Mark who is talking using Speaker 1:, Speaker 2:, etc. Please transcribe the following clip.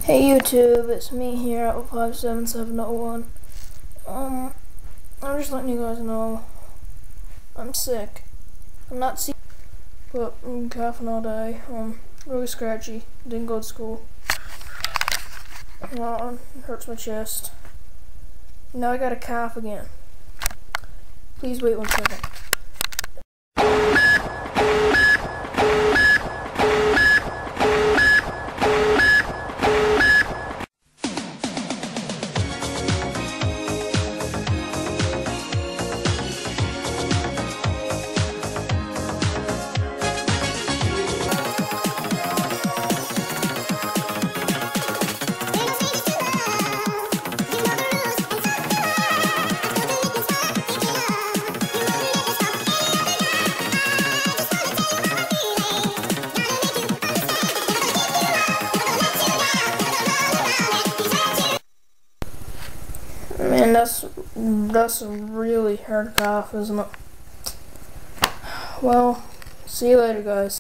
Speaker 1: Hey YouTube, it's me here at 57701. I'm just letting you guys know I'm sick. I'm not sick, but I'm coughing all day. Really scratchy. Didn't go to school. It hurts my chest. Now I got a cough again. Please wait 1 second. Man, that's a really hard cough, isn't it? Well, see you later, guys.